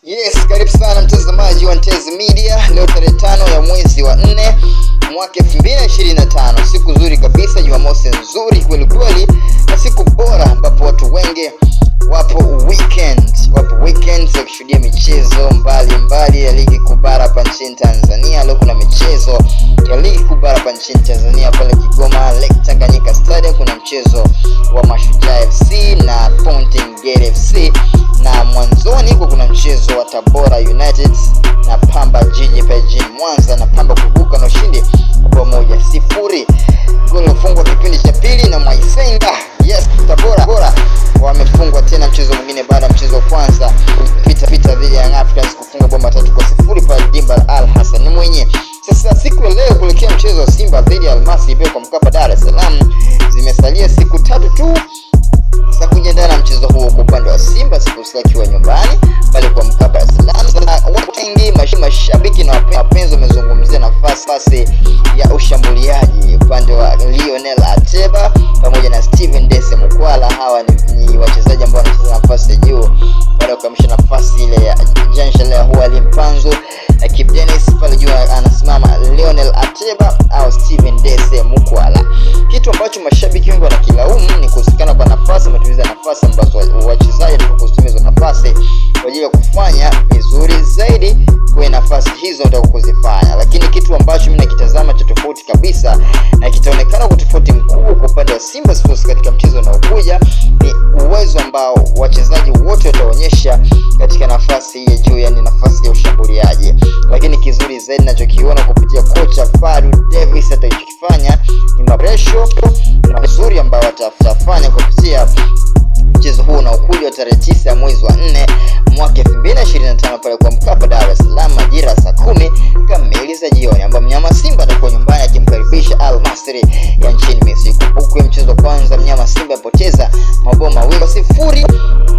Yes, karibu sana mtazamaji wa Nteze Media. Leo tarehe 5 ya mwezi wa 4 mwaka 2025. Siku nzuri kabisa, Jumamosi nzuri kweli kweli, na siku bora ambapo watu wengi wapo weekend wakishuhudia michezo mbalimbali ya ligi kuu bara hapa nchini Tanzania. Leo kuna michezo ya ligi kuu bara hapa nchini Tanzania pale Kigoma Lake Tanganyika Stadium. Kuna mchezo wa Mashujaa FC na Fountain Gate FC, na mwanzoni kuna mchezo wa Tabora United na Pamba Jiji Pejini Mwanza, na Pamba kuvuka na ushindi kwa 1-0. Goli lilofungwa kipindi cha pili na Mwaisenga. Yes, Tabora wamefungwa tena mchezo mwingine baada ya mchezo wa kwanza kupita dhidi ya Young Africans kufunga bomba 3-0 pale Dimba Al Hassan mwenye. Sasa siku ya leo kuelekea mchezo wa Simba dhidi ya Almasi Ibeo kwa Mkapa Dar es Salaam, zimesalia siku 3 tu za kujiandaa na mchezo huo. Kwa upande wa Simba siku sakiwa nyumbani pale kwa Mkapa Dar es Salaam, watu wengi mashabiki na wapenzi wamezungumzia nafasi ya ushambuliaji upande wa Lionel Ateba pamoja na Steven Dese Mukwala. Hawa ni wachezaji ambao wanacheza nafasi ya juu baada ya kukamilisha nafasi ile ya Jean-Charles Ahoua Limpanzo na Kip Dennis pale juu anasimama Lionel Ateba au Steven Dese Mukwala. Kitu ambacho mashabiki wengi wanakilaumu ni kuhusikana kwa matumizi ya nafasi ambazo wachezaji watakutumia nafasi kwa ajili ya kufanya vizuri zaidi kwa nafasi hizo ndio kuzifanya. Lakini kitu ambacho mimi nakitazama cha tofauti kabisa na kitaonekana kwa tofauti mkubwa kwa upande wa Simba Sports katika mchezo unaokuja ni uwezo ambao wachezaji wote wataonyesha katika nafasi ya juu, yani nafasi ya ushambuliaji. Lakini kizuri zaidi ninachokiona kupitia kocha Fadu Davis atakifanya ni maboresho mazuri ambayo atafanya kupitia mchezo huu unaokuja tarehe 9 ya mwezi wa 4 mwaka 2025 pale kwa Mkapa Dar es Salaam majira saa 10 kamili za jioni, ambapo mnyama Simba atakuwa nyumbani akimkaribisha Al Masry ya nchini Misri. Kumbuka mchezo kwanza mnyama Simba apoteza mabao 2-0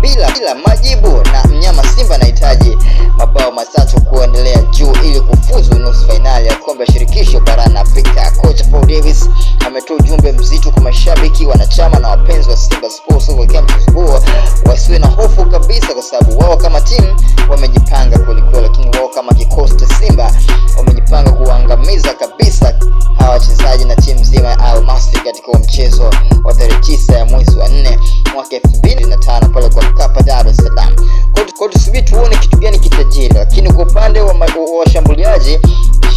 bila majibu, na mnyama Simba anahitaji mabao 3 kuendelea juu ili kufuzu nusu finali ya kombe la shirikisho barani Afrika. Coach Paul Davis ametoa ujumbe mzito kwa mashabiki, wanachama na wapenzi wa Simba Sports kuelekea mchezo huo. Wasiwe na hofu kabisa, kwa sababu wao kama timu wamejipanga kweli, lakini wao kama kikosi cha Simba wamejipanga kuangamiza kabisa hawa wachezaji na timu nzima ya Al Masry katika mchezo wa tarehe 9 ya mwezi wa 4 mwaka 2025 pale kwa Mkapa Dar es Salaam. Kwa tusubiri tuone kitu gani kitajiri. Lakini kwa upande wa washambuliaji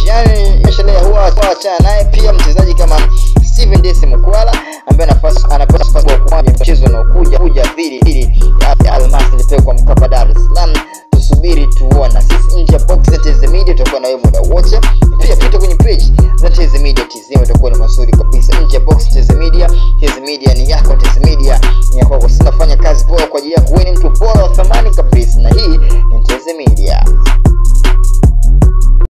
Jean-Charles Ahoua ataachana naye, pia mchezaji kama Steven Dese Mukwala ambaye anapaswa kwa mchezo unaokuja dhidi ya Al Masry pale kwa Mkapa Dar es Salaam. Tusubiri tuone. Sisi nje box Nteze Media tutakuwa na wewe muda wote. Pia pita kwenye page za Nteze Media tizima, itakuwa ni mazuri kabisa. Nje box Nteze Media ni yako Nteze Media.